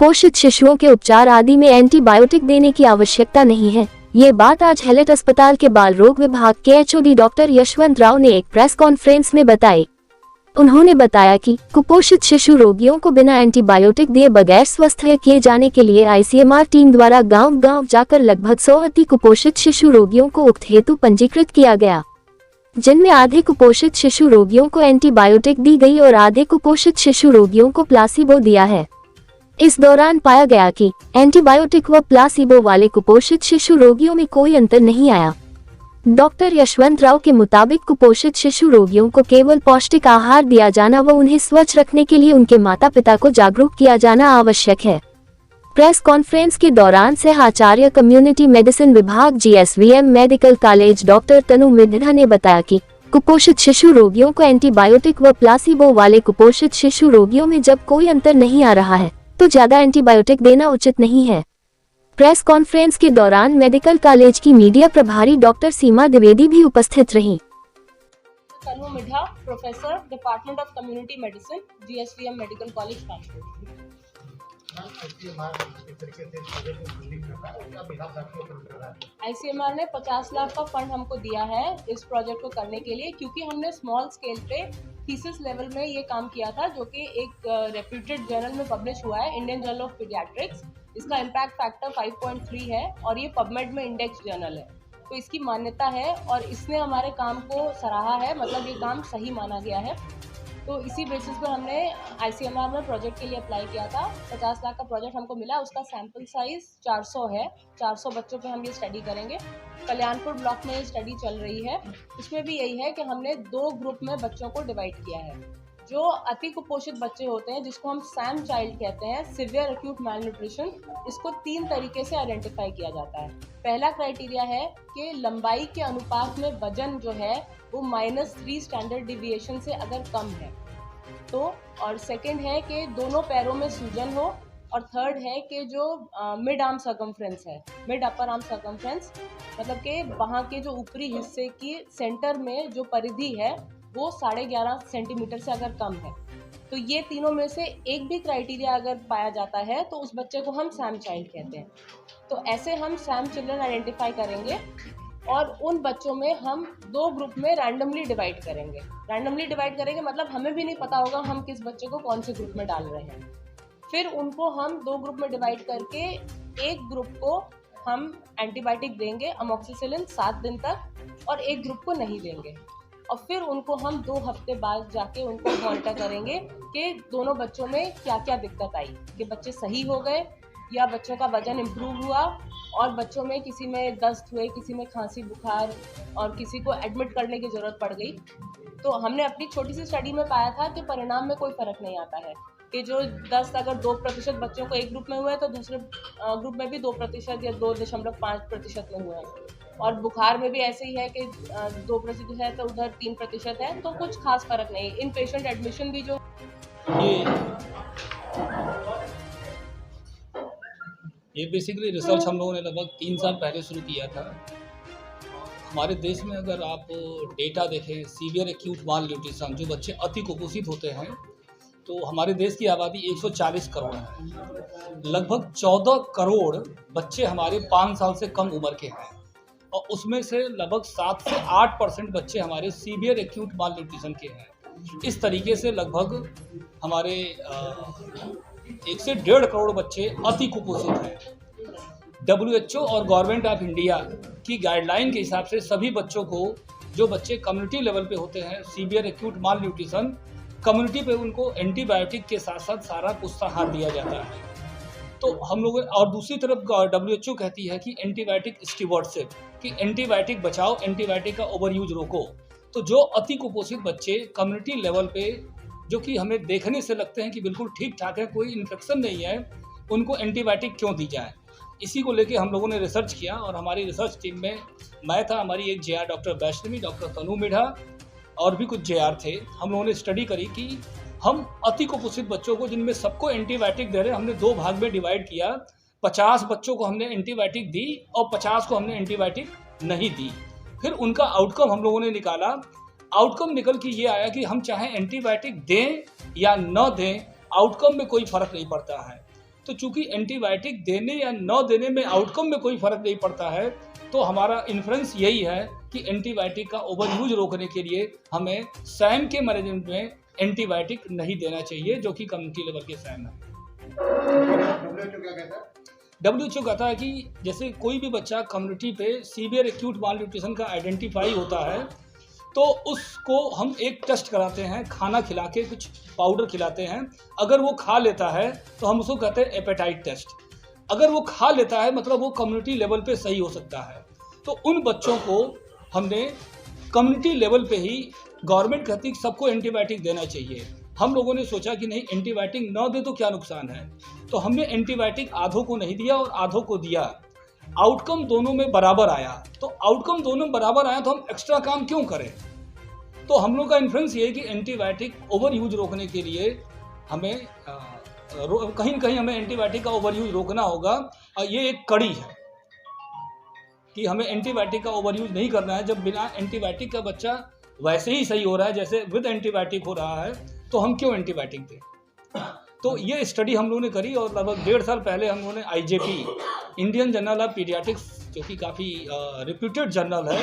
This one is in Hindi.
कुपोषित शिशुओं के उपचार आदि में एंटीबायोटिक देने की आवश्यकता नहीं है। ये बात आज हैलेट अस्पताल के बाल रोग विभाग के एचओडी डॉक्टर यशवंत राव ने एक प्रेस कॉन्फ्रेंस में बताई। उन्होंने बताया कि कुपोषित शिशु रोगियों को बिना एंटीबायोटिक दिए बगैर स्वस्थ किए जाने के लिए आईसीएमआर टीम द्वारा गांव-गांव जाकर लगभग 100 अति कुपोषित शिशु रोगियों को उक्त हेतु पंजीकृत किया गया, जिनमें आधे कुपोषित शिशु रोगियों को एंटीबायोटिक दी गई और आधे कुपोषित शिशु रोगियों को प्लासिबो दिया है। इस दौरान पाया गया कि एंटीबायोटिक व प्लासिबो वाले कुपोषित शिशु रोगियों में कोई अंतर नहीं आया। डॉक्टर यशवंत राव के मुताबिक कुपोषित शिशु रोगियों को केवल पौष्टिक आहार दिया जाना व उन्हें स्वच्छ रखने के लिए उनके माता पिता को जागरूक किया जाना आवश्यक है। प्रेस कॉन्फ्रेंस के दौरान सह आचार्य कम्युनिटी मेडिसिन विभाग जीएसवीएम मेडिकल कॉलेज डॉक्टर तनु मिश्रा ने बताया कि कुपोषित शिशु रोगियों को एंटीबायोटिक व प्लासिबो वाले कुपोषित शिशु रोगियों में जब कोई अंतर नहीं आ रहा है तो ज्यादा एंटीबायोटिक देना उचित नहीं है। प्रेस कॉन्फ्रेंस के दौरान मेडिकल कॉलेज की मीडिया प्रभारी डॉक्टर सीमा द्विवेदी भी उपस्थित रहीं। Tanu Mishra, professor, department of community medicine, GSVM medical college Kanpur. ICMR ने 50 लाख का फंड हमको दिया है इस प्रोजेक्ट को करने के लिए, क्योंकि हमने स्मॉल स्केल पे थीसिस लेवल में ये काम किया था, जो कि एक रेप्यूटेड जर्नल में पब्लिश हुआ है, इंडियन जर्नल ऑफ पीडियाट्रिक्स। इसका इम्पैक्ट फैक्टर 5.3 है और ये पबमेड में इंडेक्स जर्नल है, तो इसकी मान्यता है और इसने हमारे काम को सराहा है, मतलब ये काम सही माना गया है। तो इसी बेसिस पर हमने आईसीएमआर में प्रोजेक्ट के लिए अप्लाई किया था। 50 लाख का प्रोजेक्ट हमको मिला, उसका सैम्पल साइज 400 है। 400 बच्चों पे हम ये स्टडी करेंगे। कल्याणपुर ब्लॉक में ये स्टडी चल रही है। इसमें भी यही है कि हमने 2 ग्रुप में बच्चों को डिवाइड किया है। जो अति कुपोषित बच्चे होते हैं, जिसको हम सैम चाइल्ड कहते हैं, सीवियर एक्यूट मैलन्यूट्रिशन, इसको 3 तरीके से आइडेंटिफाई किया जाता है। पहला क्राइटेरिया है कि लंबाई के अनुपात में वजन जो है वो -3 स्टैंडर्ड डिविएशन से अगर कम है तो, और सेकंड है कि दोनों पैरों में सूजन हो, और थर्ड है कि जो मिड आर्म सर्कमफ्रेंस है, मिड अपर आर्म सर्कमफ्रेंस, मतलब कि वहाँ के जो ऊपरी हिस्से की सेंटर में जो परिधि है वो 11.5 सेंटीमीटर से अगर कम है। तो ये तीनों में से एक भी क्राइटेरिया अगर पाया जाता है तो उस बच्चे को हम सैम चाइल्ड कहते हैं। तो ऐसे हम सैम चिल्ड्रन आइडेंटिफाई करेंगे और उन बच्चों में हम 2 ग्रुप में रैंडमली डिवाइड करेंगे। रैंडमली डिवाइड करेंगे मतलब हमें भी नहीं पता होगा हम किस बच्चे को कौन से ग्रुप में डाल रहे हैं। फिर उनको हम 2 ग्रुप में डिवाइड करके एक ग्रुप को हम एंटीबायोटिक देंगे अमोक्सिसिलिन 7 दिन तक, और एक ग्रुप को नहीं देंगे। और फिर उनको हम 2 हफ्ते बाद जाके उनको मॉनिटर करेंगे कि दोनों बच्चों में क्या क्या दिक्कत आई, कि बच्चे सही हो गए या बच्चों का वजन इम्प्रूव हुआ, और बच्चों में किसी में दस्त हुए, किसी में खांसी बुखार, और किसी को एडमिट करने की ज़रूरत पड़ गई। तो हमने अपनी छोटी सी स्टडी में पाया था कि परिणाम में कोई फ़र्क नहीं आता है, कि जो दस्त अगर 2% बच्चों को एक ग्रुप में हुआ है तो दूसरे ग्रुप में भी 2% या 2.5% में हुआ है, और बुखार में भी ऐसे ही है कि 2% है तो उधर 3% है, तो कुछ खास फर्क नहीं। इन पेशेंट एडमिशन भी जो ये बेसिकली रिसर्च हम लोगों ने लगभग 3 साल पहले शुरू किया था। हमारे देश में अगर आप डेटा देखें, सीवियर एक्यूट माल न्यूट्रिशन, जो बच्चे अति कुपोषित होते हैं, तो हमारे देश की आबादी 140 करोड़ है। लगभग 14 करोड़ बच्चे हमारे 5 साल से कम उम्र के हैं, और उसमें से लगभग 7 से 8% बच्चे हमारे सीवियर एक्यूट माल न्यूट्रिशन के हैं। इस तरीके से लगभग हमारे 1 से 1.5 करोड़ बच्चे अति कुपोषित हैं। WHO और गवर्नमेंट ऑफ इंडिया की गाइडलाइन के हिसाब से सभी बच्चों को, जो बच्चे कम्युनिटी लेवल पे होते हैं सीवियर एक्यूट माल न्यूट्रिशन, कम्युनिटी पे उनको एंटीबायोटिक के साथ साथ सारा पुष्टाहार दिया जाता है। तो हम लोग, और दूसरी तरफ WHO कहती है कि एंटीबायोटिक स्टीवर्डशिप, कि एंटीबायोटिक बचाओ, एंटीबायोटिक का ओवर यूज रोको। तो जो अति कुपोषित बच्चे कम्युनिटी लेवल पे, जो कि हमें देखने से लगते हैं कि बिल्कुल ठीक ठाक है, कोई इन्फेक्शन नहीं है, उनको एंटीबायोटिक क्यों दी जाए, इसी को लेके हम लोगों ने रिसर्च किया। और हमारी रिसर्च टीम में मैं था, हमारी एक JR डॉक्टर वैष्णवी, डॉक्टर तनु मिश्रा और भी कुछ JR थे। हम लोगों ने स्टडी करी कि हम अति कुपोषित बच्चों को, जिनमें सबको एंटीबायोटिक दे रहे हैं, हमने 2 भाग में डिवाइड किया। 50 बच्चों को हमने एंटीबायोटिक दी और 50 को हमने एंटीबायोटिक नहीं दी। फिर उनका आउटकम हम लोगों ने निकाला। आउटकम निकल के ये आया कि हम चाहे एंटीबायोटिक दें या न दें, आउटकम में कोई फ़र्क नहीं पड़ता है। तो चूंकि एंटीबायोटिक देने या न देने में आउटकम में कोई फर्क नहीं पड़ता है, तो हमारा इन्फ्रेंस यही है कि एंटीबायोटिक का ओवर यूज रोकने के लिए हमें सैम के मैनेजमेंट में एंटीबायोटिक नहीं देना चाहिए, जो कि कम्युनिटी लेवल के सैम है। WHO कहता है कि जैसे कोई भी बच्चा कम्युनिटी पे सीवियर एक्यूट माल न्यूट्रिशन का आइडेंटिफाई होता है, तो उसको हम एक टेस्ट कराते हैं, खाना खिला के कुछ पाउडर खिलाते हैं। अगर वो खा लेता है तो हम उसको कहते हैं एपेटाइट टेस्ट। अगर वो खा लेता है मतलब वो कम्युनिटी लेवल पे सही हो सकता है। तो उन बच्चों को हमने कम्युनिटी लेवल पे ही, गवर्नमेंट कहती है कि सबको एंटीबायोटिक देना चाहिए, हम लोगों ने सोचा कि नहीं, एंटीबायोटिक न दे तो क्या नुकसान है, तो हमने एंटीबायोटिक आधों को नहीं दिया और आधों को दिया। आउटकम दोनों में बराबर आया, तो आउटकम दोनों में बराबर आया तो हम एक्स्ट्रा काम क्यों करें। तो हम लोग का इन्फ्रेंस ये है कि एंटीबायोटिक ओवर यूज रोकने के लिए हमें कहीं न कहीं हमें एंटीबायोटिक का ओवर यूज रोकना होगा। और ये एक कड़ी है कि हमें एंटीबायोटिक का ओवर यूज नहीं करना है। जब बिना एंटीबायोटिक का बच्चा वैसे ही सही हो रहा है जैसे विद एंटीबायोटिक हो रहा है, तो हम क्यों एंटीबायोटिक दें। तो ये स्टडी हम लोगों ने करी और लगभग 1.5 साल पहले हम लोगों ने IJP, Indian journal of paediatrics, जो कि काफ़ी रिप्यूटेड जर्नल है,